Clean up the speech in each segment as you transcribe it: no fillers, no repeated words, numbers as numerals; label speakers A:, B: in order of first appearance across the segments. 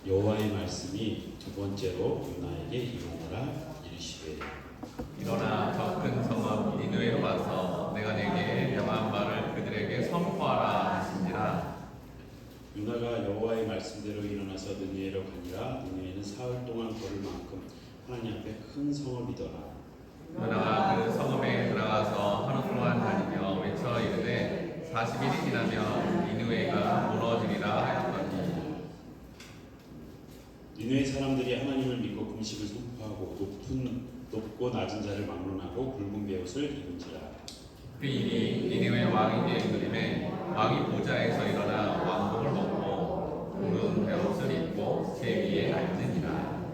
A: 여호와의 말씀이 두 번째로 요나에게 이르노라 이르시되
B: 일어나 더 큰 성읍 니느웨로 가서 내가 내게 명한 말을 그들에게 선포하라 하시니라.
A: 요나가 여호와의 말씀대로 일어나서 느느웨로 가니라. 느느웨는 사흘 동안 걸을 만큼 하나님 앞에 큰 성읍이더라.
B: 요나가 그 성읍에 들어가서 하루 동안 다니며 외쳐 이르되 40일이 지나면 니느웨가 무너지리라 하였더니
A: 니느웨 사람들이 하나님을 믿고 금식을 선포하고 높고 낮은 자를 막론하고 굵은 베옷을 입은지라.
B: 그 일이 니느웨 왕이 된 그림에 왕이 보좌에서 일어나 왕복을 벗고 굵은 베옷을 입고 제 위에 앉으니라.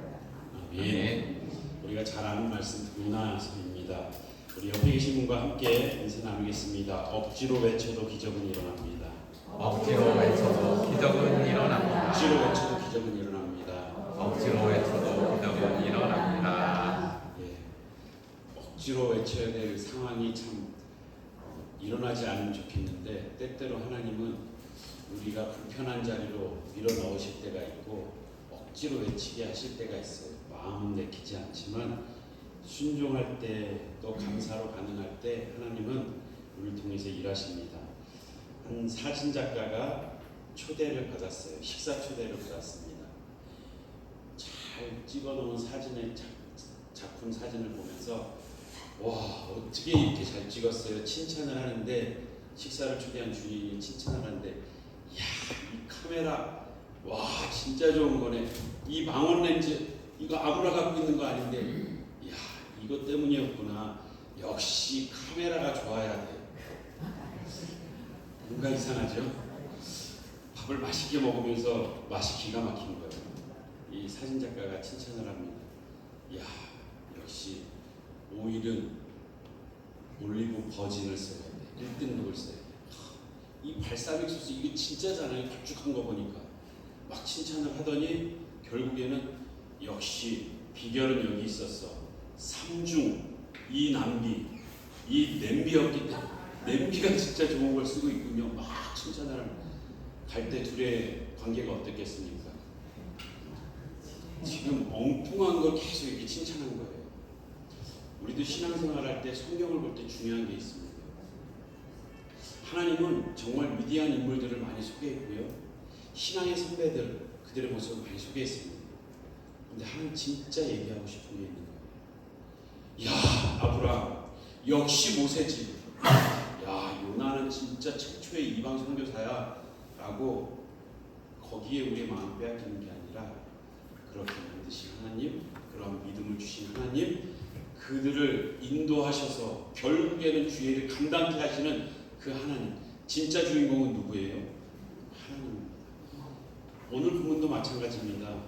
A: 아멘. 우리가 잘 아는 말씀 요나서입니다. 우리 옆에 계신 분과 함께 인사 나누겠습니다. 억지로 외쳐도 기적은 일어납니다.
B: 억지로 외쳐도 기적은 일어납니다.
A: 억지로 외쳐도 기적은 일어납니다.
B: 억지로 외쳐도 기적은 일어납니다.
A: 예, 억지로 외쳐야 될 상황이 참 일어나지 않으면 좋겠는데 때때로 하나님은 우리가 불편한 자리로 밀어넣으실 때가 있고 억지로 외치게 하실 때가 있어요. 마음은 내키지 않지만 순종할 때 또 감사로 반응할 때 하나님은 우리를 통해서 일하십니다. 한 사진 작가가 초대를 받았어요. 식사 초대를 받았습니다. 잘 찍어놓은 사진의 작품 사진을 보면서 와 어떻게 이렇게 잘 찍었어요. 칭찬을 하는데 식사를 초대한 주인이 칭찬을 하는데 이야 이 카메라 와 진짜 좋은 거네. 이 망원 렌즈 이거 아무나 갖고 있는 거 아닌데 이야 이것 때문이었구나. 역시 카메라가 좋아야 돼. 뭔가 이상하죠? 밥을 맛있게 먹으면서 맛이 기가 막힌 거예요. 이 사진 작가가 칭찬을 합니다. 이야 역시 오일은 올리브 버진을 써야 돼. 1등급을 써야 돼. 이 발사믹 소스 이게 진짜잖아요. 걸쭉한 거 보니까 막 칭찬을 하더니 결국에는 역시 비결은 여기 있었어. 삼중 이 남비 이 냄비였기 때문에 냄비가 진짜 좋은 걸 쓰고 있군요. 막 칭찬을 합니다. 갈 때 둘의 관계가 어떻겠습니까? 지금 엉뚱한 걸 계속 이렇게 칭찬한 거예요. 우리도 신앙생활 할 때 성경을 볼 때 중요한 게 있습니다. 하나님은 정말 위대한 인물들을 많이 소개했고요. 신앙의 선배들 그들의 모습을 많이 소개했습니다. 근데 하나님 진짜 얘기하고 싶은 게 있는 거예요. 야 아브라함 역시 모세지. 야 요나는 진짜 최초의 이방 선교사야 라고 거기에 우리의 마음 빼앗기는 게 아니라 그렇게 만드신 하나님, 그런 믿음을 주신 하나님, 그들을 인도하셔서 결국에는 주의를 감당케 하시는 그 하나님, 진짜 주인공은 누구예요? 하나님입니다. 오늘 본문도 마찬가지입니다.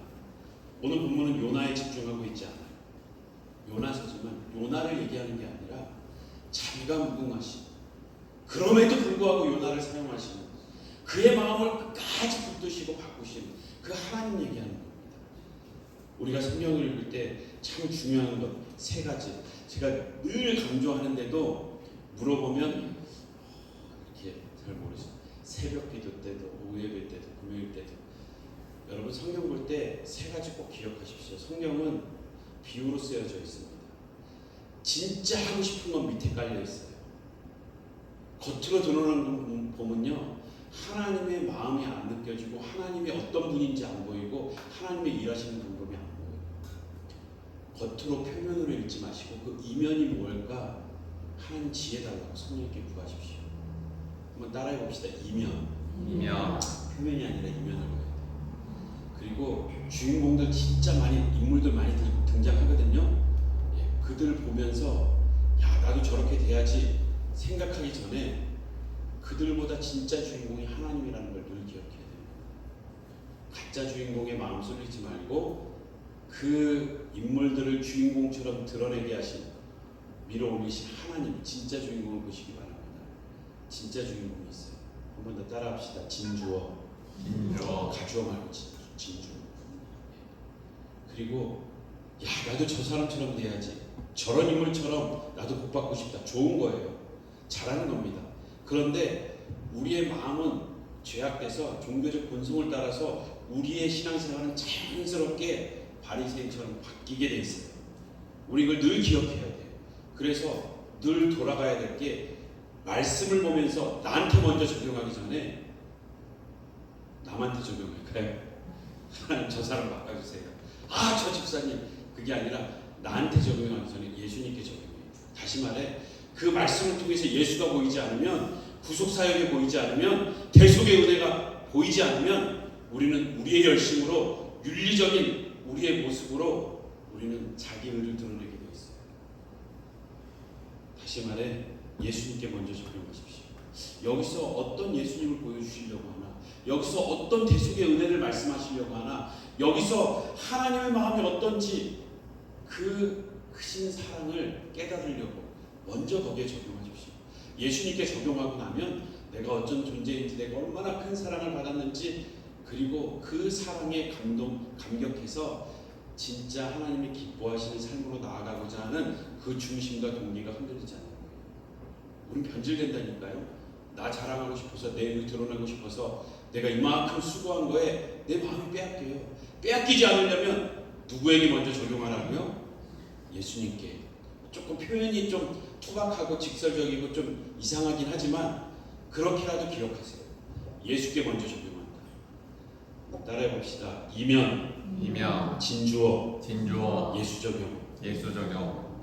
A: 오늘 본문은 요나에 집중하고 있지 않아요. 요나서지만 요나를 얘기하는 게 아니라 자기가 무궁하신, 그럼에도 불구하고 요나를 사용하시는 그의 마음을 끝까지 붙드시고 바꾸시는 그 하나님 얘기하는 겁니다. 우리가 성경을 읽을 때 참 중요한 것 세 가지 제가 늘 강조하는데도 물어보면 이렇게 잘 모르죠. 새벽 기도 때도 오후 예배 때도 금요일 때도 여러분 성경 볼 때 세 가지 꼭 기억하십시오. 성경은 비유로 쓰여져 있습니다. 진짜 하고 싶은 건 밑에 깔려 있어요. 겉으로 드러나는 건 보면요 하나님의 마음이 안 느껴지고 하나님이 어떤 분인지 안 보이고 하나님의 일하시는 방법이 안 보여요. 겉으로 표면으로 읽지 마시고 그 이면이 뭘까 하나님 지혜 달라고 성령님께 구하십시오. 한번 따라해 봅시다. 이면 표면이 아니라 이면을 봐야 돼요. 그리고 주인공들 진짜 많이 인물들 많이 등장하거든요. 예, 그들 보면서 야 나도 저렇게 돼야지 생각하기 전에 그들보다 진짜 주인공이 하나님이라는 걸 늘 기억해야 됩니다. 가짜 주인공의 마음 쏠리지 말고 그 인물들을 주인공처럼 드러내게 하신 밀어올리신 하나님 진짜 주인공을 보시기 바랍니다. 진짜 주인공이 있어요. 한 번 더 따라합시다. 진주어 가주어 말고 진주. 그리고 야 나도 저 사람처럼 돼야지 저런 인물처럼 나도 복받고 싶다. 좋은 거예요. 잘하는 겁니다. 그런데 우리의 마음은 죄악돼서 종교적 본성을 따라서 우리의 신앙생활은 자연스럽게 바리새인처럼 바뀌게 돼 있어요. 우리 이걸 늘 기억해야 돼요. 그래서 늘 돌아가야 될 게 말씀을 보면서 나한테 먼저 적용하기 전에 남한테 적용할까요? 하나님 저 사람 바꿔주세요. 아, 저 집사님. 그게 아니라 나한테 적용하기 전에 예수님께 적용해요. 다시 말해 그 말씀을 통해서 예수가 보이지 않으면, 구속사역이 보이지 않으면, 대속의 은혜가 보이지 않으면 우리는 우리의 열심으로, 윤리적인 우리의 모습으로 우리는 자기 의를 드러내게 되어 있어요. 다시 말해 예수님께 먼저 적용하십시오. 여기서 어떤 예수님을 보여주시려고 하나, 여기서 어떤 대속의 은혜를 말씀하시려고 하나, 여기서 하나님의 마음이 어떤지 그 크신 사랑을 깨달으려고 먼저 거기에 적용하십시오. 예수님께 적용하고 나면 내가 어떤 존재인지, 내가 얼마나 큰 사랑을 받았는지, 그리고 그 사랑에 감격해서 진짜 하나님이 기뻐하시는 삶으로 나아가고자 하는 그 중심과 동기가 흔들리지 않는 거예요. 우린 변질된다니까요. 나 자랑하고 싶어서, 내 의 드러내고 싶어서 내가 이만큼 수고한 거에 내 마음이 빼앗겨요. 빼앗기지 않으려면 누구에게 먼저 적용하라고요? 예수님께. 조금 표현이 좀 투박하고 직설적이고 좀 이상하긴 하지만 그렇게라도 기억하세요. 예수께 먼저 적용한다. 따라해 봅시다. 이면, 진주어, 예수 적용.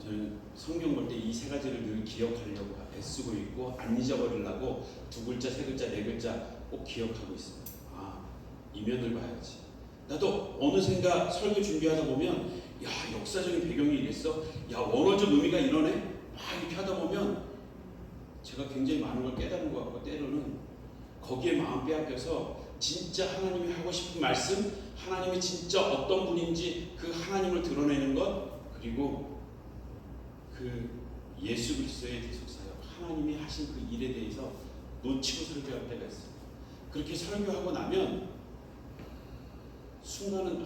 A: 저는 성경 볼 때 이 세 가지를 늘 기억하려고 애쓰고 있고 안 잊어버리려고 두 글자, 세 글자, 네 글자 꼭 기억하고 있어요. 아, 이면을 봐야지. 나도 어느샌가 설교 준비하다 보면 야, 역사적인 배경이 이랬어? 야, 원어적 의미가 이러네? 막 이렇게 하다 보면 제가 굉장히 많은 걸 깨달은 것 같고, 때로는 거기에 마음 빼앗겨서 진짜 하나님이 하고 싶은 말씀, 하나님이 진짜 어떤 분인지 그 하나님을 드러내는 것, 그리고 그 예수 그리스도의 대속사역, 하나님이 하신 그 일에 대해서 놓치고 설교할 때가 있어요. 그렇게 설교하고 나면 순간은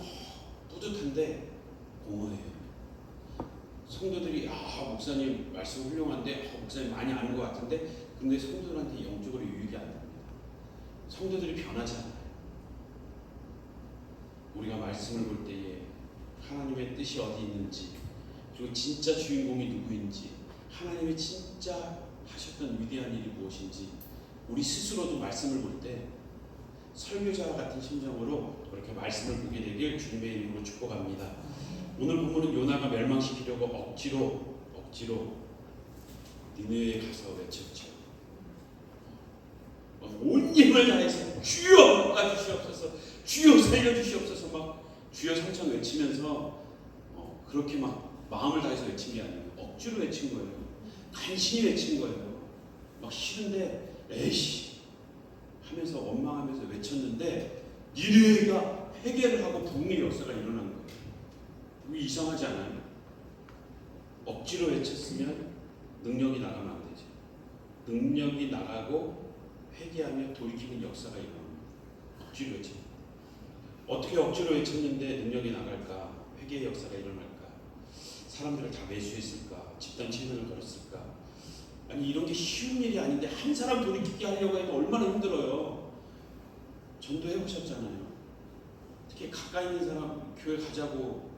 A: 뿌듯한데 공허해요. 성도들이 목사님 말씀 훌륭한데, 목사님 많이 아는 것 같은데, 근데 성도들한테 영적으로 유익이 안 됩니다. 성도들이 변하지 않아요. 우리가 말씀을 볼 때에 하나님의 뜻이 어디 있는지, 그리고 진짜 주인공이 누구인지, 하나님이 진짜 하셨던 위대한 일이 무엇인지 우리 스스로도 말씀을 볼 때 설교자와 같은 심정으로 그렇게 말씀을 보게 되길 주님의 이름으로 축복합니다. 오늘 본문은 요나가 멸망시키려고 억지로 니느웨에 가서 외쳤죠. 온 힘을 다해서 주여 도와주시옵소서, 주여 살려주시옵소서, 막 주여 성찬 외치면서 그렇게 막 마음을 다해서 외친 게 아니에요. 억지로 외친 거예요. 간신히 외친 거예요. 막 싫은데 에이씨 하면서 원망하면서 외쳤는데 니느웨가 회개를 하고 부흥의 역사가 일어난 거예요. 이거 이상하지 않아요? 억지로 외쳤으면 능력이 나가면 안 되죠. 능력이 나가고 회개하며 돌이키는 역사가 일어납니다. 억지로 외칩니다. 어떻게 억지로 외쳤는데 능력이 나갈까? 회개의 역사가 일어날까? 사람들을 다 매수했을까? 집단 체면을 걸었을까? 아니, 이런 게 쉬운 일이 아닌데 한 사람 돌이키게 하려고 해도 얼마나 힘들어요. 전도해 보셨잖아요. 특히 가까이 있는 사람 교회 가자고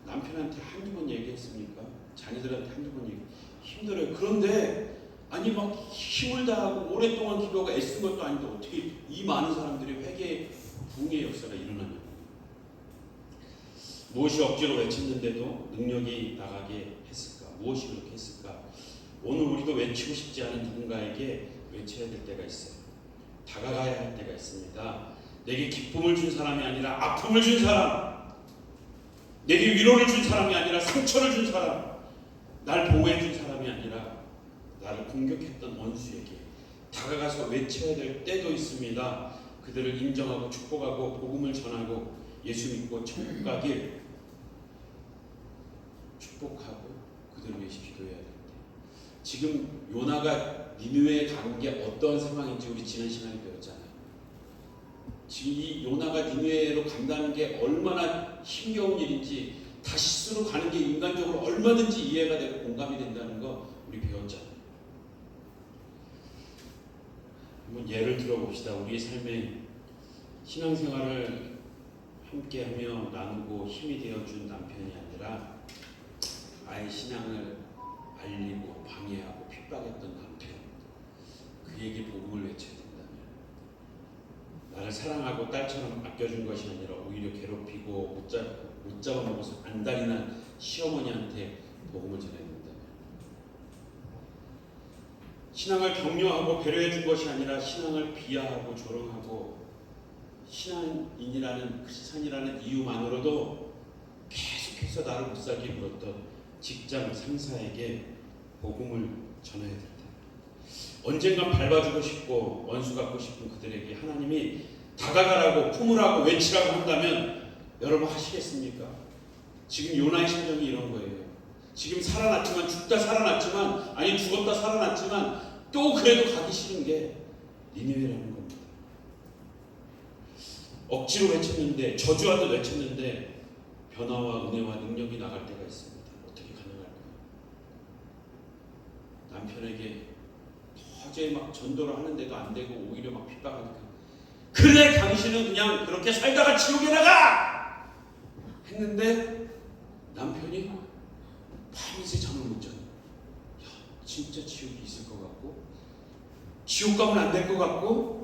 A: 남편한테 한두 번 얘기했습니까? 자녀들한테 한두 번 얘기. 힘들어요. 그런데 아니 막 힘을 다하고 오랫동안 기도하고 애쓴 것도 아닌데 어떻게 이 많은 사람들이 회개 부흥의 역사가 일어나냐고. 무엇이 억지로 외쳤는데도 능력이 나가게 했을까? 무엇이 그렇게 했을까? 오늘 우리도 외치고 싶지 않은 누군가에게 외쳐야 될 때가 있어요. 다가가야 할 때가 있습니다. 내게 기쁨을 준 사람이 아니라 아픔을 준 사람, 내게 위로를 준 사람이 아니라 상처를 준 사람, 날 보호해 준 사람이 아니라 나를 공격했던 원수에게 다가가서 외쳐야 될 때도 있습니다. 그들을 인정하고 축복하고 복음을 전하고 예수 믿고 천국 가길 축복하고 그들을 위해서 기도해야 될 때. 지금 요나가 니느웨에 간 게 어떤 상황인지 우리 지난 시간에 배웠잖아요. 지금 이 요나가 니느웨로 간다는 게 얼마나 힘겨운 일인지, 다시스로 가는 게 인간적으로 얼마든지 이해가 되고 공감이 된다는 거 우리 배웠잖아요. 한번 예를 들어 봅시다. 우리의 삶에 신앙생활을 함께하며 나누고 힘이 되어준 남편이 아니라 아예 신앙을 알리고 방해하고 핍박했던 남편, 그에게 복음을 외쳐야 된다면, 나를 사랑하고 딸처럼 아껴준 것이 아니라 오히려 괴롭히고 못 잡아먹어서 안달이 난 시어머니한테 복음을 전해야 된다면, 신앙을 격려하고 배려해 준 것이 아니라 신앙을 비하하고 조롱하고 신앙인이라는 크리스찬이라는 이유만으로도 계속해서 나를 못 살게 굴었던 직장 상사에게 복음을 전해야 된다. 언젠간 밟아주고 싶고 원수 갖고 싶은 그들에게 하나님이 다가가라고 품으라고 외치라고 한다면 여러분 하시겠습니까? 지금 요나의 심정이 이런 거예요. 지금 살아났지만, 죽다 살아났지만, 아니 죽었다 살아났지만 또 그래도 가기 싫은 게 니느웨라는 겁니다. 억지로 외쳤는데, 저주하듯 외쳤는데 변화와 은혜와 능력이 나갈 때가 있습니다. 어떻게 가능할까요? 남편에게 도저히 막 전도를 하는데도 안 되고 오히려 막 핍박하니까, 그래 당신은 그냥 그렇게 살다가 지옥에 나가! 했는데 남편이 밤새 잠을 못 자요. 야, 진짜 지옥이 있을 것 같고, 지옥 가면 안 될 것 같고,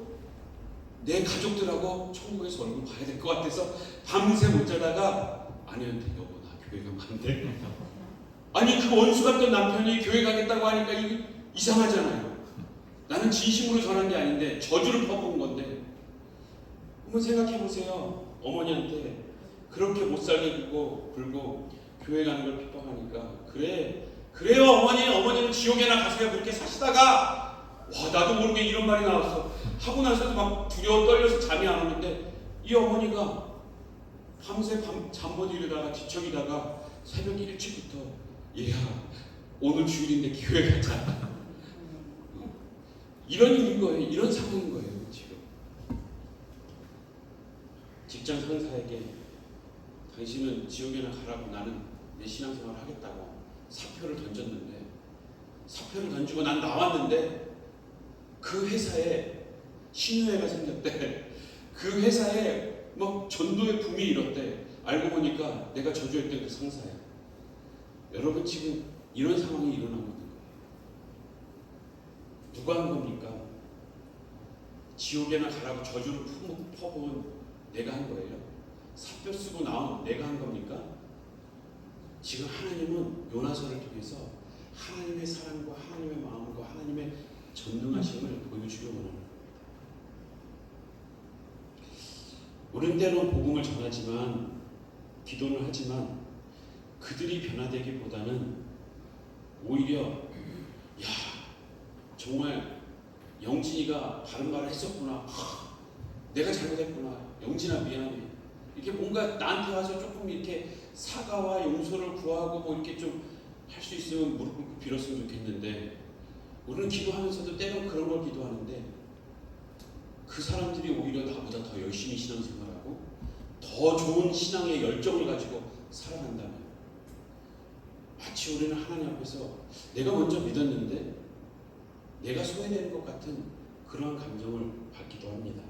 A: 내 가족들하고 천국에서 얼굴 봐야 될 것 같아서 밤새 못 자다가 아내한테, 여보 나 교회 가면 안 돼? 아니 그 원수 같던 남편이 교회 가겠다고 하니까 이게 이상하잖아요. 나는 진심으로 전한 게 아닌데 저주를 퍼부은 건데. 한번 생각해 보세요. 어머니한테 그렇게 못 살게 굴고 교회 가는 걸 핍박하니까, 그래요 어머니는 지옥에나 가세요. 그렇게 사시다가 와 나도 모르게 이런 말이 나왔어 하고 나서도 막 두려워 떨려서 잠이 안 오는데, 이 어머니가 밤새 잠 못 이루다가 뒤척이다가 새벽 일찍부터, 얘야 오늘 주일인데 교회 가자. 이런 일인 거예요. 이런 상황인 거예요. 지금 직장 상사에게 당신은 지옥에나 가라고, 나는 내 신앙생활을 하겠다고 사표를 던졌는데, 사표를 던지고 난 나왔는데 그 회사에 신우회가 생겼대. 그 회사에 막 전도의 붐이 일었대. 알고 보니까 내가 저주했던 그 상사야. 여러분 지금 이런 상황이 일어나고 있는 거예요. 누가 한 겁니까? 지옥에나 가라고 저주를 퍼부은 내가 한 거예요? 사표 쓰고 나온 내가 한 겁니까? 지금 하나님은 요나서를 통해서 하나님의 사랑과 하나님의 마음과 하나님의 전능하심을 보여주려 원하는 겁니다. 우리는 때론 복음을 전하지만, 기도를 하지만 그들이 변화되기보다는 오히려 야 정말 영진이가 바른 말을 했었구나, 내가 잘못했구나, 영진아 미안해, 이렇게 뭔가 나한테 와서 조금 이렇게 사과와 용서를 구하고 뭐 이렇게 좀 할 수 있으면 무릎 꿇고 빌었으면 좋겠는데, 우리는 기도하면서도 때론 그런 걸 기도하는데 그 사람들이 오히려 나보다 더 열심히 신앙생활하고 더 좋은 신앙의 열정을 가지고 살아간다면, 마치 우리는 하나님 앞에서 내가 먼저 믿었는데 내가 소외되는 것 같은 그러한 감정을 받기도 합니다.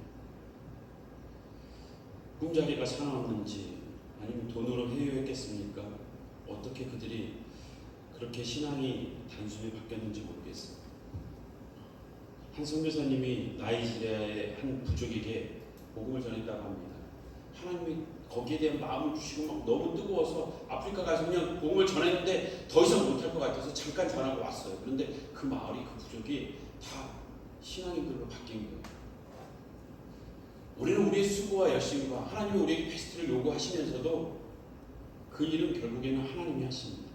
A: 꿈자리가 살아남는지 아니면 돈으로 해요했겠습니까? 어떻게 그들이 그렇게 신앙이 단순히 바뀌었는지 모르겠어요. 한 선교사님이 나이지리아의 한 부족에게 복음을 전했다고 합니다. 하나님이 거기에 대한 마음을 주시고 막 너무 뜨거워서 아프리카 가서 그냥 복음을 전했는데 더 이상 못할 것 같아서 잠깐 전하고 왔어요. 그런데 그 마을이, 그 부족이 다 신앙인들로 바뀐 거예요. 우리는 우리의 수고와 열심과 하나님이 우리에게 베스트를 요구하시면서도 그 일은 결국에는 하나님이 하십니다.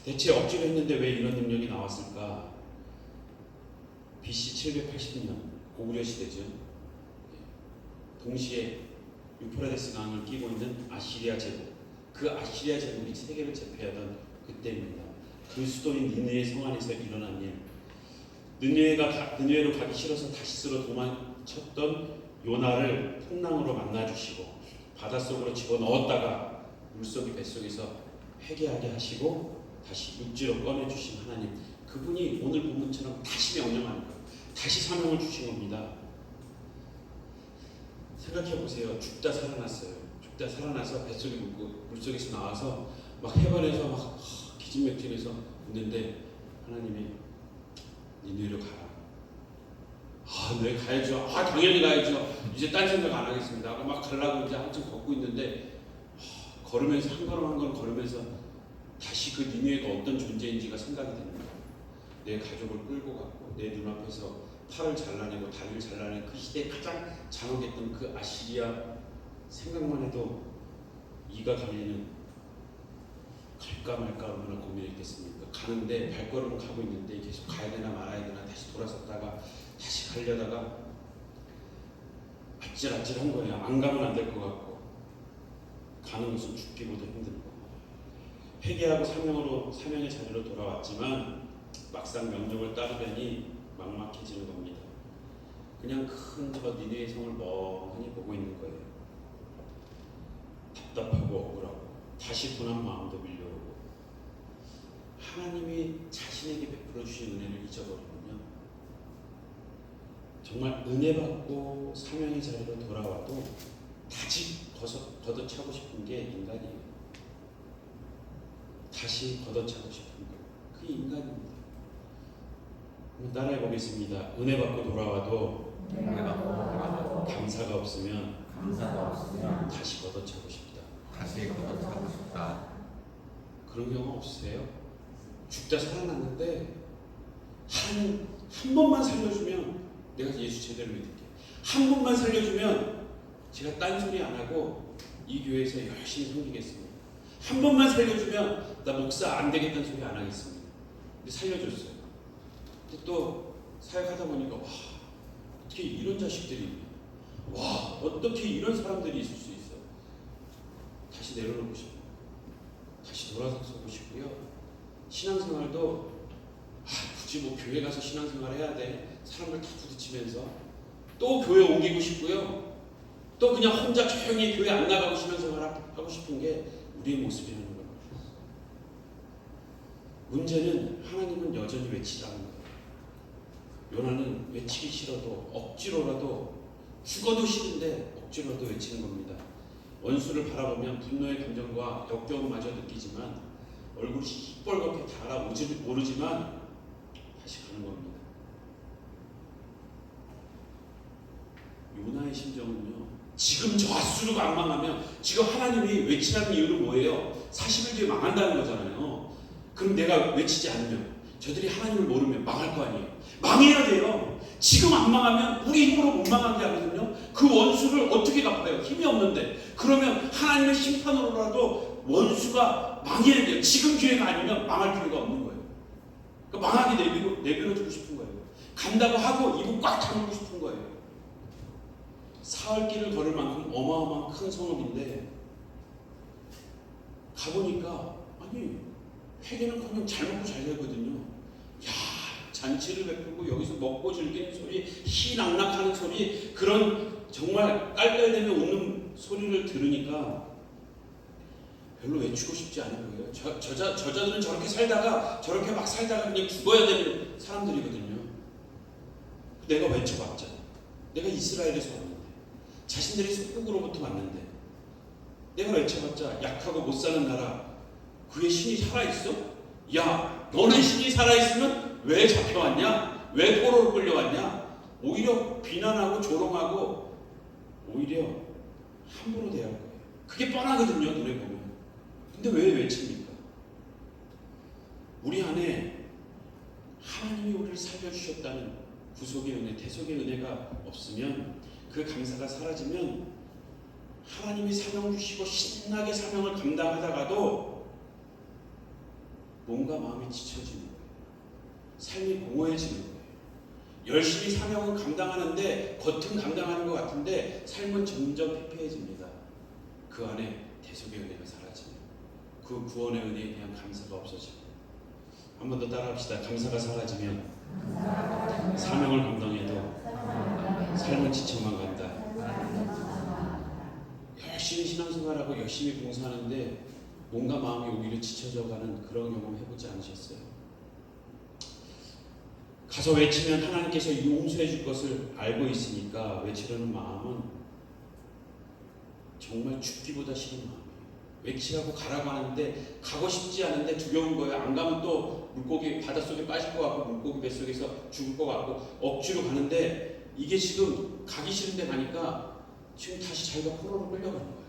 A: 대체 억지로 했는데 왜 이런 능력이 나왔을까? BC 780년 고구려 시대죠. 동시에 유프라데스 강을 끼고 있는 아시리아 제국, 그 아시리아 제국이 세계를 제패하던 그때입니다. 그 수도인 니느웨 성 안에서 일어난 일, 니느웨로 가기 싫어서 다시스로 도망쳤던 요나를 풍랑으로 만나주시고 바닷속으로 집어넣었다가 물속의 뱃속에서 회개하게 하시고 다시 육지로 꺼내주신 하나님, 그분이 오늘 본문처럼 다시 명령하는 거예요. 다시 사명을 주신 겁니다. 생각해 보세요. 죽다 살아났어요. 죽다 살아나서 뱃속에 묻고 물속에서 나와서 막 해변에서 막 기진맥진해서 있는데 하나님이 니네로 가라. 네 가야죠. 당연히 가야죠. 이제 딴 생각 안 하겠습니다 하고 막 가려고 이제 한참 걷고 있는데 걸으면서 한 걸음 한 걸음 걸으면서 다시 그 니네가 어떤 존재인지가 생각이 되는 거예요. 내 가족을 끌고 갔고 내 눈앞에서 팔을 잘라내고 다리를 잘라내는 그 시대에 가장 잔혹했던 그 아시리아 생각만 해도 이가 갈리는, 갈까 말까 얼마나 고민했겠습니까? 가는데 발걸음을 가고 있는데 계속 가야 되나 말아야 되나 다시 돌아섰다가 다시 가려다가 아찔아찔한 거예요. 안 가면 안 될 것 같고 가는 것은 죽기보다 힘들고 회개하고 사명의 자리로 돌아왔지만 막상 명령을 따르려니 막막해지는 겁니다. 그냥 큰 저 니네의 성을 멍하니 보고 있는 거예요. 답답하고 억울하고 다시 분한 마음도 밀려오고 하나님이 자신에게 베풀어 주신 은혜를 잊어버리면요 정말 은혜 받고 사명의 자리로 돌아와도 다시 걷어차고 싶은 게 인간이에요. 다시 걷어차고 싶은 거. 그게 인간입니다. 따라해 보겠습니다. 은혜 받고 돌아와도 감사가 없으면 다시 걷어차고 싶다.
B: 다시 걷어차고 싶다.
A: 그런 경험 없으세요? 죽다 살아났는데 한 번만 살려주면 내가 예수 제대로 믿을게. 한 번만 살려주면 제가 딴소리 안 하고 이 교회에서 열심히 섬기겠습니다. 한 번만 살려주면 나 목사 안 되겠다는 소리 안 하겠습니다. 근데 살려줬어요. 근데 또 사역하다 보니까 와 어떻게 이런 자식들이 있냐. 와 어떻게 이런 사람들이 있을 수 있어. 다시 내려놓고 싶어요. 다시 돌아서고 싶고요. 신앙생활도 굳이 뭐 교회 가서 신앙생활 해야 돼. 사람들 다 부딪히면서 또 교회 옮기고 싶고요. 또 그냥 혼자 조용히 교회 안 나가고 신앙생활 하고 싶은 게 우리의 모습이라는 거예요. 문제는 하나님은 여전히 외치라는 거예요. 요나는 외치기 싫어도 억지로라도 죽어도 싫은데 억지로라도 외치는 겁니다. 원수를 바라보면 분노의 감정과 역겨움마저 느끼지만 얼굴이 시뻘겋게 달아오지 모르지만 다시 가는 겁니다. 요나의 심정은요. 지금 저 앗수르가 안 망하면 지금 하나님이 외치라는 이유는 뭐예요? 40일 뒤에 망한다는 거잖아요. 그럼 내가 외치지 않으면 저들이 하나님을 모르면 망할 거 아니에요. 망해야 돼요. 지금 안 망하면 우리 힘으로 못 망하게 하거든요. 그 원수를 어떻게 갚아요? 힘이 없는데. 그러면 하나님의 심판으로라도 원수가 망해야 돼요. 지금 기회가 아니면 망할 필요가 없는 거예요. 그러니까 망하게 내버려주고 싶은 거예요. 간다고 하고 입을 꽉 다물고 싶은 거예요. 사흘 길을 걸을 만큼 어마어마한 큰 성읍인데 가보니까 아니 회개는커녕 잘 먹고 잘 살거든요. 야 잔치를 베풀고 여기서 먹고 즐기는 소리, 희낙낙하는 소리, 그런 정말 깔깔대며 웃는 소리를 들으니까 별로 외치고 싶지 않은 거예요. 저자들은 저렇게 살다가 그냥 죽어야 되는 사람들이거든요. 내가 외쳐봤자 내가 이스라엘에서 왔는데 자신들이 속국으로부터 왔는데 내가 외쳐봤자 약하고 못 사는 나라 그의 신이 살아있어? 야 너네 신이 살아있으면 왜 잡혀왔냐? 왜 포로로 끌려왔냐? 오히려 비난하고 조롱하고 오히려 함부로 대할 거예요. 그게 뻔하거든요. 눈에 보면. 근데 왜 외칩니까? 우리 안에 하나님이 우리를 살려주셨다는 구속의 은혜, 대속의 은혜가 없으면 그 감사가 사라지면 하나님이 사명 주시고 신나게 사명을 감당하다가도 몸과 마음이 지쳐지는 거예요. 삶이 공허해지는 거예요. 열심히 사명은 감당하는데 겉은 감당하는 것 같은데 삶은 점점 피폐해집니다. 그 안에 대속의 은혜가 사라지면 그 구원의 은혜에 대한 감사가 없어지고 한 번 더 따라합시다. 감사가 사라지면 사명을 감당해도 삶은 지쳐만 간다. 열심히 신앙생활하고 열심히 봉사하는데 몸과 마음이 오히려 지쳐져가는 그런 경험 해보지 않으셨어요? 가서 외치면 하나님께서 용서해 줄 것을 알고 있으니까 외치려는 마음은 정말 죽기보다 싫은 마음이에요. 외치라고 가라고 하는데 가고 싶지 않은데 두려운 거예요. 안 가면 또 물고기 바닷속에 빠질 것 같고 물고기 뱃속에서 죽을 것 같고 억지로 가는데 이게 지금 가기 싫은데 가니까 지금 다시 자기가 포로로 끌려가는 것 같아요.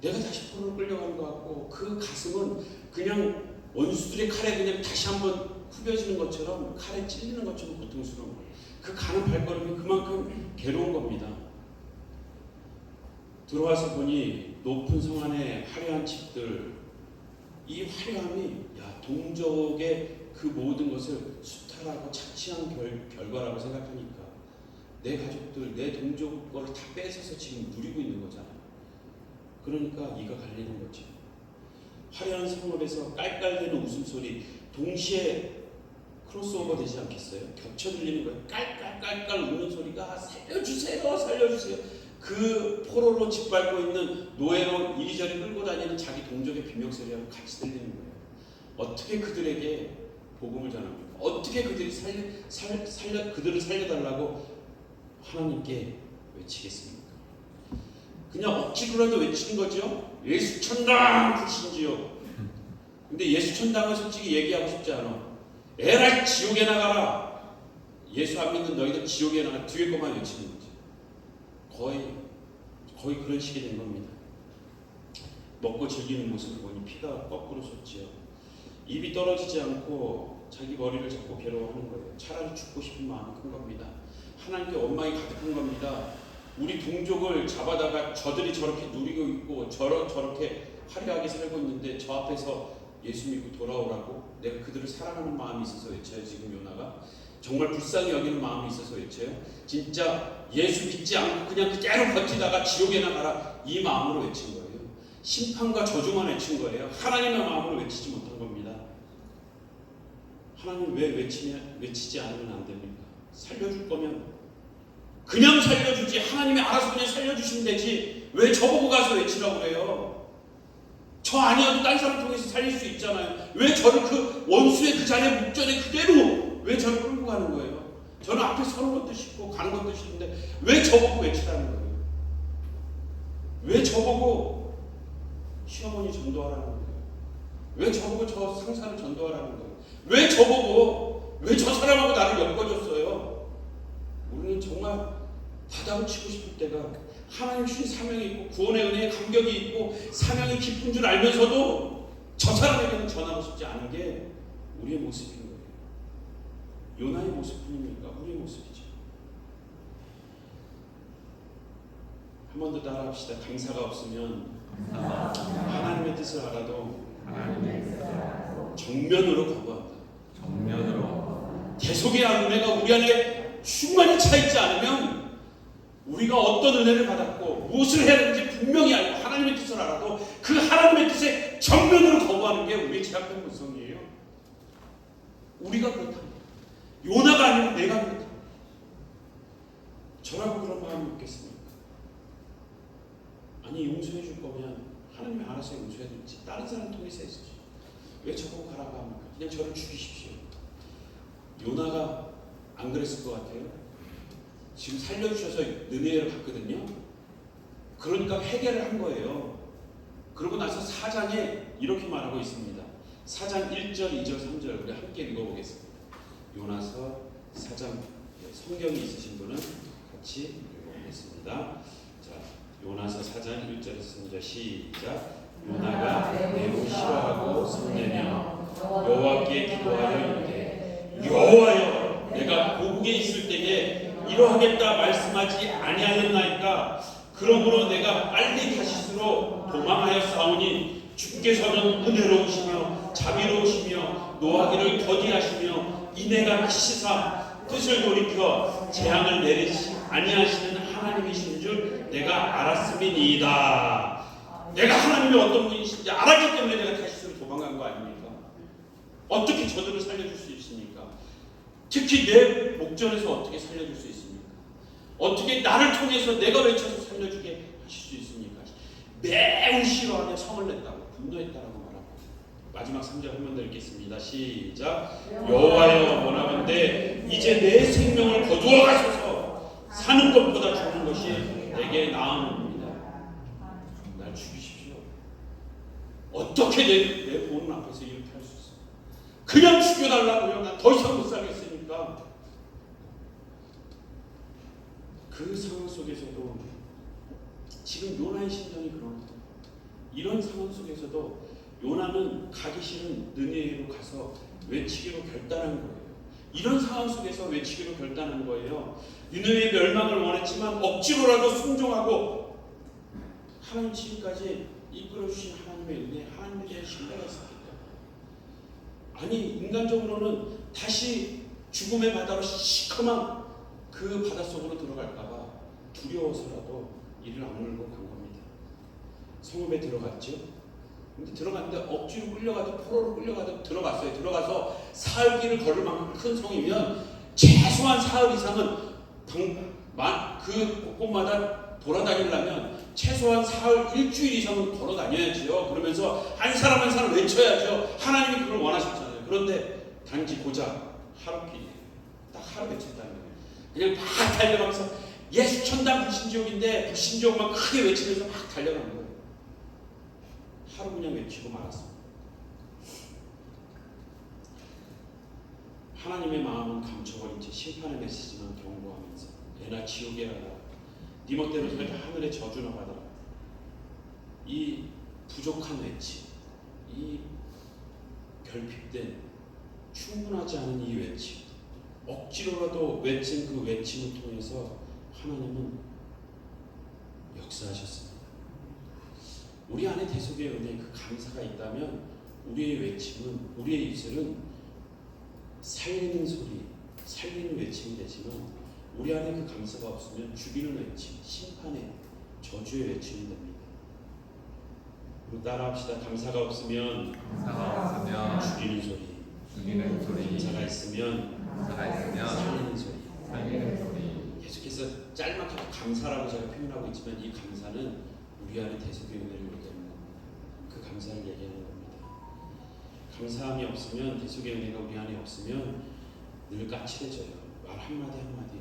A: 내가 다시 포로로 끌려가는 것 같고 그 가슴은 그냥 원수들의 칼에 그냥 다시 한번 후벼지는 것처럼 칼에 찔리는 것처럼 고통스러운 거예요. 그 가는 발걸음이 그만큼 괴로운 겁니다. 들어와서 보니 높은 성 안에 화려한 집들, 이 화려함이 동족의 그 모든 것을 수탈하고 착취한 결과라고 생각하니까 내 가족들, 내 동족 거를 다 뺏어서 지금 누리고 있는 거잖아요. 그러니까 이가 갈리는 거죠. 화려한 성읍에서 깔깔대는 웃음소리 동시에 크로스오버 되지 않겠어요? 겹쳐 들리는 거예요. 깔깔깔깔 우는 소리가 살려주세요, 살려주세요. 그 포로로 짓밟고 있는 노예로 이리저리 끌고 다니는 자기 동족의 비명소리하고 같이 들리는 거예요. 어떻게 그들에게 복음을 전합니까? 어떻게 그들이 그들을 살려달라고 하나님께 외치겠습니까? 그냥 억지로라도 외치는 거죠. 예수 천당 불신지요. 근데 예수 천당은 솔직히 얘기하고 싶지 않아. 에라이 지옥에 나가라. 예수 안 믿는 너희들 지옥에 나가. 뒤에 것만 외치는 거지. 거의 그런 식이 된 겁니다. 먹고 즐기는 모습을 보니 피가 거꾸로 솟지요. 입이 떨어지지 않고 자기 머리를 잡고 괴로워하는 거예요. 차라리 죽고 싶은 마음이 큰 겁니다. 하나님께 원망이 가득한 겁니다. 우리 동족을 잡아다가 저들이 저렇게 누리고 있고 저렇게 화려하게 살고 있는데 저 앞에서 예수 믿고 돌아오라고 내가 그들을 사랑하는 마음이 있어서 외쳐요. 지금 요나가 정말 불쌍히 여기는 마음이 있어서 외쳐요. 진짜 예수 믿지 않고 그냥 그대로 버티다가 지옥에 나가라 이 마음으로 외친 거예요. 심판과 저주만 외친 거예요. 하나님의 마음으로 외치지 못한 겁니다. 하나님 왜 외치지 않으면 안 됩니까? 살려줄 거면 그냥 살려주지. 하나님이 알아서 그냥 살려주시면 되지. 왜 저보고 가서 외치라고 그래요? 저 아니어도 딴 사람 통해서 살릴 수 있잖아요. 왜 저를 그 원수의 그 자리에 목전에 그대로 왜 저를 끌고 가는 거예요? 저는 앞에 서는 것도 싫고 가는 것도 싫은데 왜 저보고 외치라는 거예요? 왜 저보고 시어머니 전도하라는 거예요? 왜 저보고 저 상사를 전도하라는 거예요? 왜 저보고 왜 저 사람하고 나를 엮어줬어요? 우리는 정말 바닥을 치고 싶을 때가 하나님 주신 사명이 있고 구원의 은혜에 감격이 있고 사명이 깊은 줄 알면서도 저 사람에게는 전하고 싶지 않은 게 우리의 모습인 거예요. 요나의 모습뿐입니까? 우리의 모습이죠. 한 번 더 따라합시다. 강사가 없으면 하나님의 뜻을 알아도 정면으로 거부한다. 계속의 은혜가 우리 안에 충만히 차있지 않으면 우리가 어떤 은혜를 받았고 무엇을 해야 되는지 분명히 알고 하나님의 뜻을 알아도 그 하나님의 뜻에 정면으로 거부하는 게 우리의 제약된 본성이에요. 우리가 그렇답니다. 요나가 아니고 내가 그렇답니다. 저라고 그런 마음이 있겠습니까? 아니 용서해 줄 거면 하나님이 알아서 용서해 줄지 다른 사람 통해서 했지. 왜 저보고 가라고 합니까? 그냥 저를 죽이십시오. 요나가 안 그랬을 것 같아요. 지금 살려주셔서 은혜를 받거든요. 그러니까 회개를 한 거예요. 그러고 나서 4장에 이렇게 말하고 있습니다. 4장 1절, 2절, 3절 우리 함께 읽어보겠습니다. 요나서 4장 성경이 있으신 분은 같이 읽어보겠습니다. 자, 요나서 4장 1절에서 3절 시작. 요나가 매우 싫어하고 성내며 여호와께 기도하여 이르되 여호와여 내가 고국에 있을 때에 이러하겠다 말씀하지 아니하였나이까. 그러므로 내가 빨리 다시스로 도망하였사오니 주께서는 은혜로우시며 자비로우시며 노하기를 더디하시며 인애가 크시사 뜻을 돌이켜 재앙을 내리시 아니하시는 하나님이신 줄 내가 알았음이니이다. 내가 하나님이 어떤 분이신지 알았기 때문에 내가 다시스로 도망간 거 아닙니까? 어떻게 저들을 살려줄 수 있습니까? 특히 내 목전에서 어떻게 살려줄 수 있습니까? 어떻게 나를 통해서 내가 외쳐서 살려주게 하실 수 있습니까? 매우 싫어하며 성을 냈다고 분노했다라고 말합니다. 마지막 3절 한 번 더 읽겠습니다. 시작. 여호와여 원하건대 이제 내 생명을 거두어 가소서. 사는 것보다 죽는 것이 내게 나아옵니다. 날 죽이십시오. 어떻게 내 보는 앞에서 이렇게 할 수 있어? 그냥 죽여달라고요. 난 더 이상 못 살겠으니까. 그 상황 속에서도 지금 요나의 심정이 그럽니다. 이런 상황 속에서도 요나는 가기 싫은 느네웨로 가서 외치기로 결단한 거예요. 이런 상황 속에서 외치기로 결단한 거예요. 니느웨의 멸망을 원했지만 억지로라도 순종하고 하나님 지금까지 이끌어주신 하나님의 은혜, 하나님에 대한 신뢰가 있었기 때문에. 아니 인간적으로는 다시 죽음의 바다로 시커먼 그 바닷속으로 들어갈까봐 두려워서라도 이를 악물고 간 겁니다. 성읍에 들어갔죠. 근데 들어갔는데 억지로 끌려가도 포로로 끌려가도 들어갔어요. 들어가서 사흘 길을 걸을 만큼 큰 성이면 최소한 사흘 이상은 그 곳곳마다 돌아다니려면 최소한 사흘 일주일 이상은 걸어 다녀야지요. 그러면서 한 사람 한 사람 외쳐야죠. 하나님이 그걸 원하셨잖아요. 그런데 단지 고작 하루길이에요. 딱 하루 외쳤다는 거예요. 그냥 막 달려가면서 예수 천당 불신지옥인데 불신지옥만 크게 외치면서 막 달려가는 거예요. 하루 그냥 외치고 말았습니다. 하나님의 마음은 감춰버린 채 심판의 메시지만 경고하면서 애나 지옥에 가라. 네 멋대로 살다 하늘의 저주나 받아라. 이 부족한 외침, 이 결핍된 충분하지 않은 이 외침, 억지로라도 외친 그 외침을 통해서 하나님은 역사하셨습니다. 우리 안에 대속의 은혜, 그 감사가 있다면 우리의 외침은, 우리의 입술은 살리는 소리, 살리는 외침이 되지만 우리 안에 그 감사가 없으면 죽이는 외침, 심판의 저주의 외침이 됩니다. 우리 따라합시다. 감사가 없으면 죽이는 소리, 감사가 있으면 살리는 소리. 계속해서 짤막하게 감사라고 제가 표현하고 있지만 이 감사는 우리 안에 대속의 은혜를 얘기하는 겁니다. 그 감사를 얘기하는 겁니다. 감사함이 없으면, 대속의 은혜가 우리 안에 없으면 늘 까칠해져요. 말 한마디 한마디.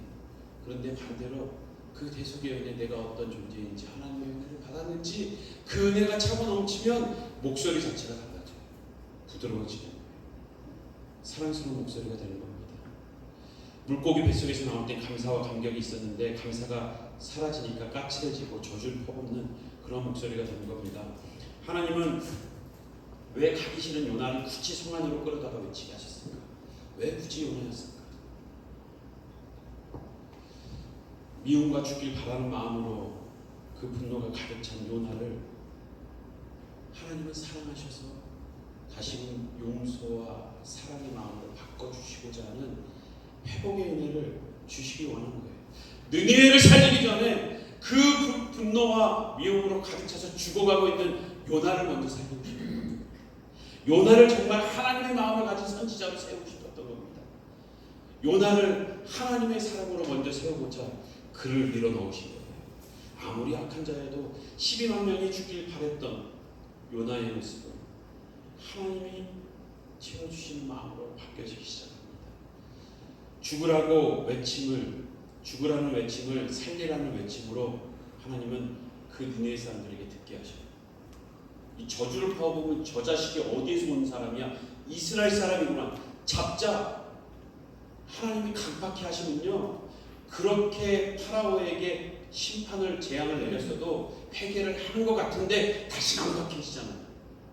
A: 그런데 반대로 그 대속의 은혜, 내가 어떤 존재인지, 하나님의 은혜를 받았는지 그 은혜가 차고 넘치면 목소리 자체가 달라져요. 부드러워지는 거예요. 사랑스러운 목소리가 되는 겁니다. 물고기 뱃속에서 나올 때 감사와 감격이 있었는데 감사가 사라지니까 까칠해지고 저주를 퍼붓는 그런 목소리가 되는 겁니다. 하나님은 왜 가기 싫은 요나를 굳이 성 안으로 끌어다가 외치게 하셨을까? 왜 굳이 요나였을까? 미움과 죽길 바라는 마음으로 그 분노가 가득 찬 요나를 하나님은 사랑하셔서 다시금 용서와 사랑의 마음으로 바꿔주시고자 하는 회복의 은혜를 주시기 원하는 거예요. 느니웨를 살리기 전에 그 분노와 미움으로 가득 차서 죽어가고 있는 요나를 먼저 살리고 싶어요. 요나를 정말 하나님의 마음을 가진 선지자로 세우고 싶었던 겁니다. 요나를 하나님의 사람으로 먼저 세우고자 그를 밀어넣으신 거예요. 아무리 악한 자여도 12만 명이 죽길 바랬던 요나의 모습은 하나님이 채워주시는 마음으로 바뀌어지기 시작합니다. 죽으라는 외침을 살리라는 외침으로 하나님은 그 니느웨 사람들에게 듣게 하셔요. 이 저주를 퍼보면 저 자식이 어디에서 온 사람이야? 이스라엘 사람이구나. 잡자. 하나님이 강팍해 하시면요, 그렇게 파라오에게 심판을 재앙을 내렸어도 회개를 하는 것 같은데 다시 강팍해지잖아요.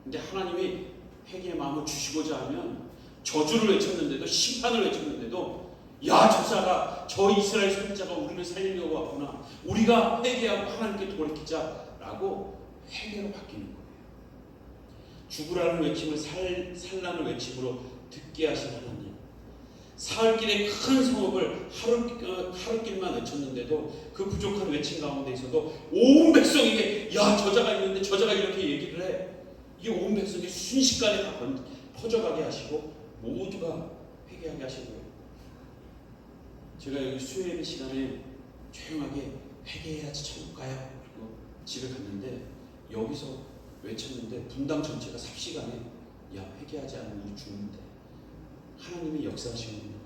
A: 근데 하나님이 회개의 마음을 주시고자 하면 저주를 외쳤는데도, 심판을 외쳤는데도, 야, 저 이스라엘 선지자가 우리를 살리려고 왔구나, 우리가 회개하고 하나님께 돌이키자라고 회개로 바뀌는 거예요. 죽으라는 외침을 살라는 외침으로 듣게 하신 하나님. 사흘길의 큰 성읍을 하루길만 외쳤는데도 그 부족한 외침 가운데 있어도 온 백성에게, 야, 저자가 있는데 저자가 이렇게 얘기를 해. 이게 온 백성이 순식간에 다 퍼져가게 하시고 모두가 회개하게 하신 거예요. 제가 여기 수요일 시간에 조용하게 회개해야지 천국 가요. 그리고 집에 갔는데 여기서 외쳤는데 분당 전체가 삽시간에, 야, 회개하지 않으면 우리 죽는데. 하나님이 역사하신 겁니다.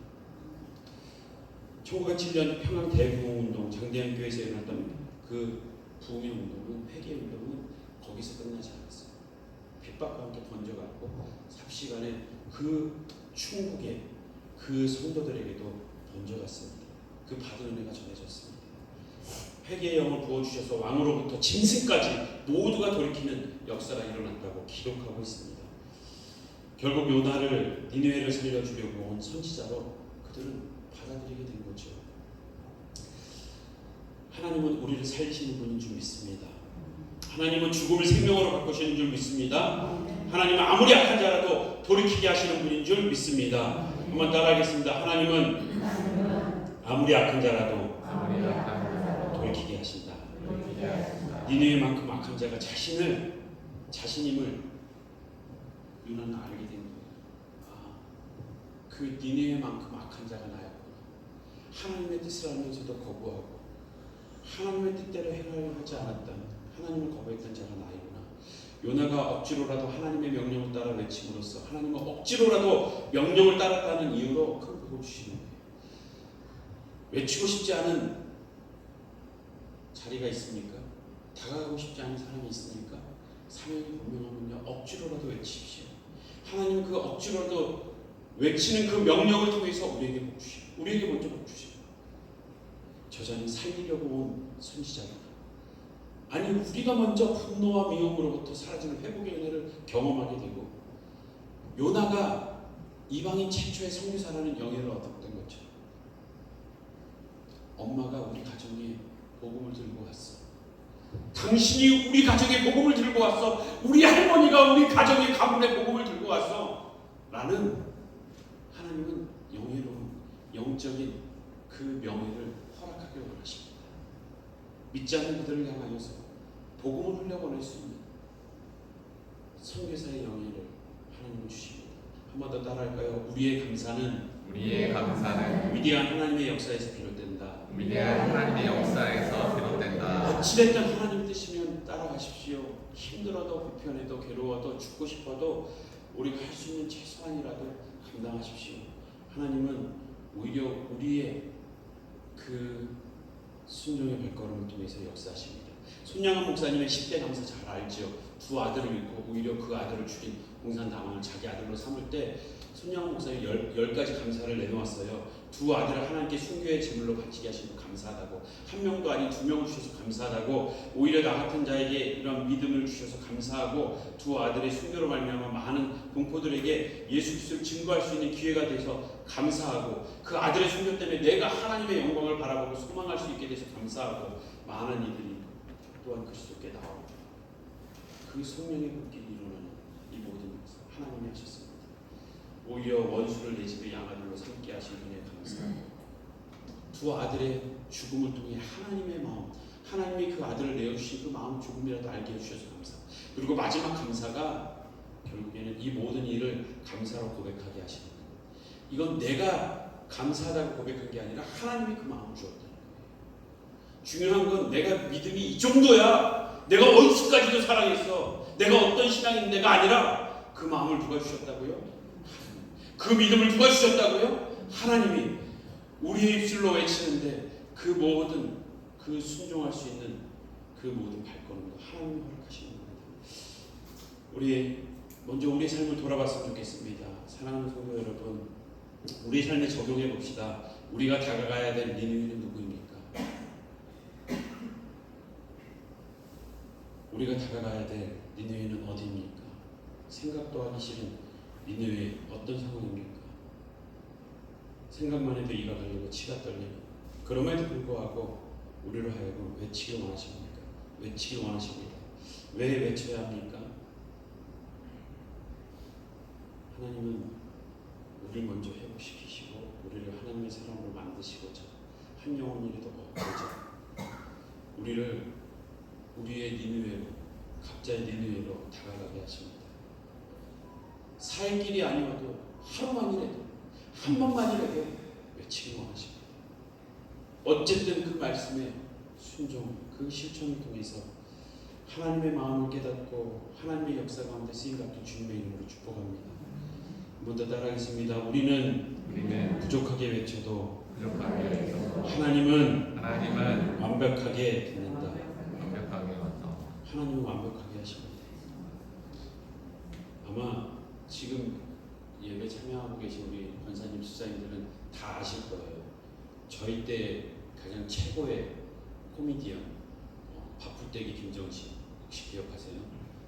A: 1907년 평양 대부흥운동, 장대현 교회에서 일어났던 그 그 부흥의 운동은, 회개 운동은 거기서 끝나지 않았어요. 핍박과 함께 던져갔고 삽시간에 그 충국에 그 성도들에게도 던져갔습니다. 그 받은 은혜가 전해졌습니다. 회개의 영을 부어주셔서 왕으로부터 짐승까지 모두가 돌이키는 역사가 일어났다고 기록하고 있습니다. 결국 요나를 니느웨를 살려주려고 온 선지자로 그들은 받아들이게 된 거죠. 하나님은 우리를 살리시는 분인 줄 믿습니다. 하나님은 죽음을 생명으로 바꾸시는 줄 믿습니다. 하나님은 아무리 악한 자라도 돌이키게 하시는 분인 줄 믿습니다. 한번 따라하겠습니다. 하나님은 아무리 악한 자라도 돌이키게 하신다. 니느웨만큼 악한 자가 자신임을 요나는 알게 된 거예요. 그 니느웨만큼 악한 자가 나였구나. 하나님의 뜻을 알면서도 거부하고 하나님의 뜻대로 행하려 하지 않았던, 하나님을 거부했던 자가 나이구나. 요나가 억지로라도 하나님의 명령을 따라 외침으로써 하나님은 억지로라도 명령을 따랐다는 이유로 큰 복을 주시는 거예요. 외치고 싶지 않은 자리가 있습니까? 다가가고 싶지 않은 사람이 있습니까? 사명이 분명하면요, 억지로라도 외치십시오. 하나님은 그 억지로라도 외치는 그 명령을 통해서 우리에게 복 주시고, 우리에게 먼저 복 주시고, 저자는 살리려고 온 선지자구나. 아니, 우리가 먼저 분노와 미움으로부터 사라지는 회복의 은혜를 경험하게 되고, 요나가 이방인 최초의 선교사라는 영예를 얻었던 것처럼 엄마가 우리 가정에 복음을 들고 왔어. 당신이 우리 가정에 복음을 들고 왔어. 우리 할머니가 우리 가정의 가문에 복음을 들고 왔어. 라는 하나님은 영예로운 영적인 그 명예를 허락하길 원하십니다. 믿지 않는 그들을 향하여서 복음을 흘려보낼 수 있는 선교사의 영예를 하나님은 주십니다. 한 번 더 따라할까요? 우리의 감사는 위대한 하나님의 역사에서 비롯된다.
B: 위대한 하나님의 역사에서 비롯된다.
A: 어찌됐든 하나님 뜻이면 따라가십시오. 힘들어도 불편해도 괴로워도 죽고 싶어도 우리가 할 수 있는 최소한이라도 감당하십시오. 하나님은 오히려 우리의 그 순종의 발걸음을 통해서 역사하십니다. 손양원 목사님의 10대 감사 잘 알죠. 두 아들을 잃고 오히려 그 아들을 죽인 공산당원을 자기 아들로 삼을 때 손양원 목사님이 10가지 감사를 내놓았어요. 두 아들을 하나님께 순교의 제물로 바치게 하시고 감사하다고, 한 명도 아닌 2명을 주셔서 감사하다고, 오히려 나 같은 자에게 이런 믿음을 주셔서 감사하고, 두 아들의 순교로 말미암아 많은 동포들에게 예수 그리스도를 증거할 수 있는 기회가 돼서 감사하고, 그 아들의 순교 때문에 내가 하나님의 영광을 바라보고 소망할 수 있게 돼서 감사하고, 많은 이들이 또한 그리스도께 나옵니다. 그 성령의 복길이 일어나는 이 모든 것을 하나님이 하셨습니다. 오히려 원수를 내 집의 양아들로 삼게 하신 분의 감사. 두 아들의 죽음을 통해 하나님의 마음, 하나님이 그 아들을 내어주신 그 마음 조금이라도 알게 해주셔서 감사. 그리고 마지막 감사가 결국에는 이 모든 일을 감사로 고백하게 하시는 거예요. 이건 내가 감사하다고 고백한 게 아니라 하나님이 그 마음을 주었다는 거예요. 중요한 건 내가 믿음이 이 정도야, 내가 원수까지도 사랑했어, 내가 어떤 신앙인데가 아니라 그 마음을 누가 주셨다고요? 그 믿음을 누가 주셨다고요? 하나님이. 우리의 입술로 외치는데 그 모든, 그 순종할 수 있는 그 모든 발걸음도 하나님이 허락하시는 겁니다. 우리 먼저 우리의 삶을 돌아봤으면 좋겠습니다. 사랑하는 성도 여러분, 우리의 삶에 적용해 봅시다. 우리가 다가가야 될 니느웨는 누구입니까? 우리가 다가가야 될 니느웨는 어디입니까? 생각도 하기 싫은 니느웨 어떤 상황입니까? 생각만 해도 이가 걸리고 치가 떨리는, 그럼에도 불구하고 우리를 하여금 외치기 원하십니까? 외치기 원하십니다. 왜 외쳐야 합니까? 하나님은 우리를 먼저 회복시키시고 우리를 하나님의 사람으로 만드시고자 한 영혼이라도 얻고자 우리를 우리의 니느웨로, 각자의 니느웨로 다가가게 하십니다. 살 길이 아니어도 하루만이라도, 한 번만이라도 외치기 원하십니다. 어쨌든 그 말씀의 순종, 그 실천을 통해서 하나님의 마음을 깨닫고 하나님의 역사 가운데 쓰임받는 주님의 이름으로 축복합니다. 한 번 더 따라하겠습니다. 우리는 부족하게 외쳐도 하나님은
B: 하나님은
A: 완벽하게 듣는다.
B: 완벽하게 완성.
A: 하나님은 완벽하게 하십니다. 아마 지금 예배 참여하고 계신 우리 권사님, 수사님들은 다 아실 거예요. 저희 때 가장 최고의 코미디언 바풀떼기 김정식 혹시 기억하세요?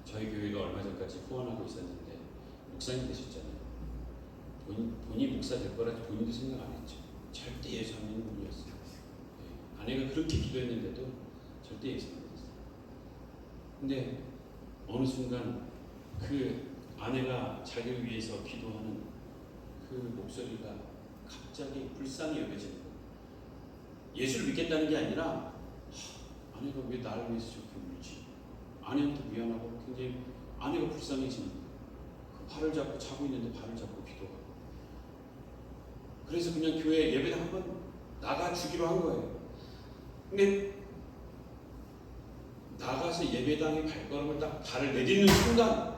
A: 저희 교회가 얼마 전까지 후원하고 있었는데 목사님 되셨잖아요. 본인이 목사 될 거라 본인도 생각 안 했죠. 절대 예수 안 믿는 분이었어요. 네. 아내가 그렇게 기도했는데도 절대 예수 안 믿었어요. 근데 어느 순간 그 아내가 자기를 위해서 기도하는 그 목소리가 갑자기 불쌍히 여겨지는 거예요. 예수를 믿겠다는 게 아니라 아내가 왜 나를 위해서 저렇게 울지? 아내한테 미안하고 굉장히 아내가 불쌍해지는 거예요. 그 발을 잡고 자고 있는데 발을 잡고 기도하고. 그래서 그냥 교회 예배당 한번 나가주기로 한 거예요. 근데 나가서 예배당에 발걸음을 딱 발을 내딛는 순간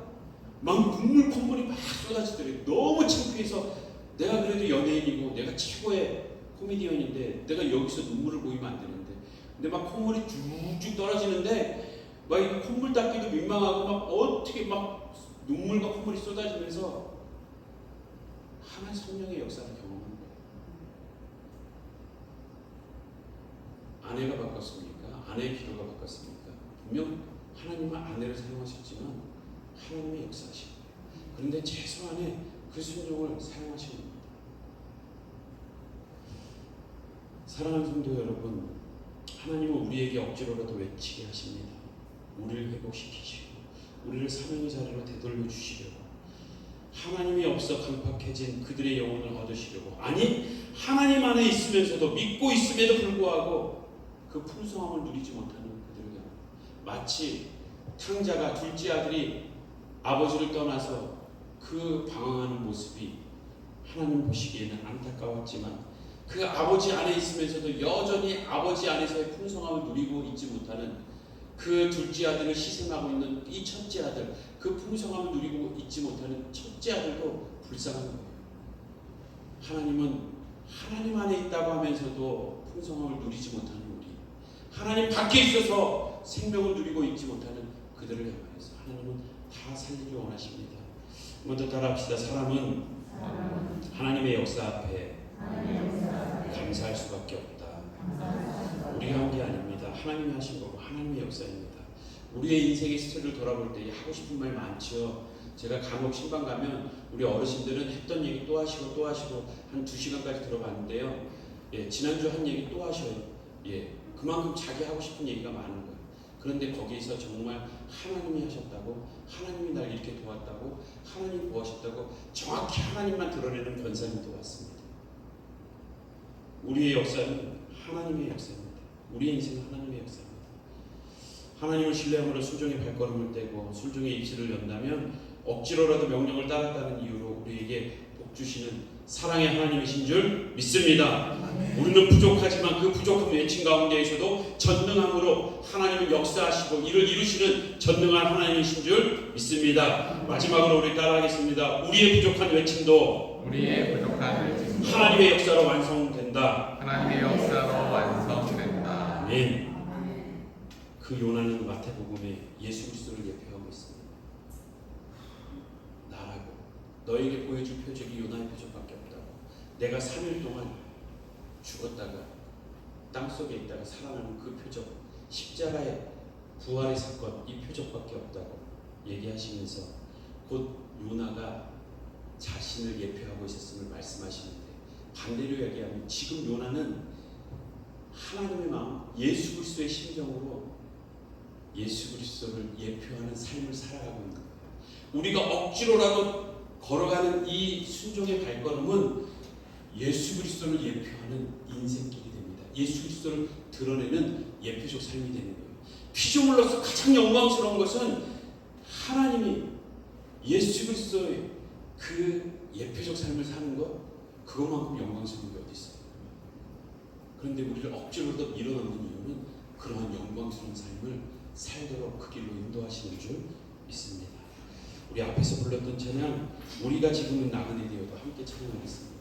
A: 막 눈물 콧물이 막 쏟아지더래요. 너무 창피해서 내가 그래도 연예인이고 내가 최고의 코미디언인데 내가 여기서 눈물을 보이면 안 되는데 근데 막 콧물이 쭉쭉 떨어지는데 막 이 콧물 닦기도 민망하고 막 어떻게 막 눈물과 콧물이 쏟아지면서 하나의 성령의 역사를 경험한 거예요. 아내가 바꿨습니까? 아내의 기도가 바꿨습니까? 분명 하나님은 아내를 사용하셨지만 하나님의 역사하신 거예요. 그런데 최소한의 그 순종을 사용하신 겁니다. 사랑하는 성도 여러분, 하나님은 우리에게 억지로라도 외치게 하십니다. 우리를 회복시키시고 우리를 사명의 자리로 되돌려 주시려고, 하나님이 없어 강팍해진 그들의 영혼을 얻으시려고, 아니 하나님 안에 있으면서도 믿고 있음에도 불구하고 그 풍성함을 누리지 못하는 그들에게, 마치 탕자가 둘째 아들이 아버지를 떠나서 그 방황하는 모습이 하나님 보시기에는 안타까웠지만 그 아버지 안에 있으면서도 여전히 아버지 안에서의 풍성함을 누리고 있지 못하는 그 둘째 아들을 희생하고 있는 이 첫째 아들, 그 풍성함을 누리고 있지 못하는 첫째 아들도 불쌍한 거예요. 하나님은 하나님 안에 있다고 하면서도 풍성함을 누리지 못하는 우리, 하나님 밖에 있어서 생명을 누리고 있지 못하는 그들을 향해서 하나님은 다 살리기 원하십니다. 한번 더 따라합시다. 사람은 하나님의 역사 앞에 감사할 수밖에 없다. 우리가 한 게 아닙니다. 하나님이 하신 거고 하나님의 역사입니다. 우리의 인생의 스토리를 돌아볼 때 하고 싶은 말 많죠. 제가 간혹 신방 가면 우리 어르신들은 했던 얘기 또 하시고 또 하시고 한 2시간까지 들어봤는데요. 예, 지난주 한 얘기 또 하셔요. 예, 그만큼 자기 하고 싶은 얘기가 많은 거예요. 그런데 거기서 정말 하나님이 하셨다고, 하나님이 날 이렇게 도왔다고, 하나님이 구하셨다고 정확히 하나님만 드러내는 권사님도 왔습니다. 우리의 역사는 하나님의 역사입니다. 우리의 인생은 하나님의 역사입니다. 하나님을 신뢰함으로 순종의 발걸음을 떼고 순종의 입술을 연다면 억지로라도 명령을 따랐다는 이유로 우리에게 복 주시는 사랑의 하나님이신 줄 믿습니다. 우리는 부족하지만 그 부족한 외침 가운데에서도 전능함으로 하나님은 역사하시고 이를 이루시는 전능한 하나님이신 줄 믿습니다. 마지막으로 우리 따라하겠습니다. 우리의 부족한 외침도 하나님의 역사로 완성된다.
B: 하나님의 역사로 완성된다.
A: 아멘. 그 요나는 마태복음에 예수 그리스도를 예표하고 있습니다. 나라고 너에게 보여줄 표적이 요나의 표적밖에 없다고. 내가 3일 동안 죽었다가 땅속에 있다가 살아나는 그 표적, 십자가의 부활의 사건, 이 표적밖에 없다고 얘기하시면서 곧 요나가 자신을 예표하고 있었음을 말씀하시는데, 반대로 얘기하면 지금 요나는 하나님의 마음, 예수 그리스도의 심정으로 예수 그리스도를 예표하는 삶을 살아가고 있는 거예요. 우리가 억지로라도 걸어가는 이 순종의 발걸음은 예수 그리스도를 예표하는 인생길이 됩니다. 예수 그리스도를 드러내는 예표적 삶이 되는 거예요. 피조물로서 가장 영광스러운 것은 하나님이 예수 그리스도의 그 예표적 삶을 사는 것, 그것만큼 영광스러운 게 어디 있어요? 그런데 우리를 억지로도 밀어넣는 이유는 그러한 영광스러운 삶을 살도록 그 길로 인도하시는 줄 믿습니다. 우리 앞에서 불렀던 찬양, 우리가 지금은 나그네 되어도 함께 찬양하겠습니다.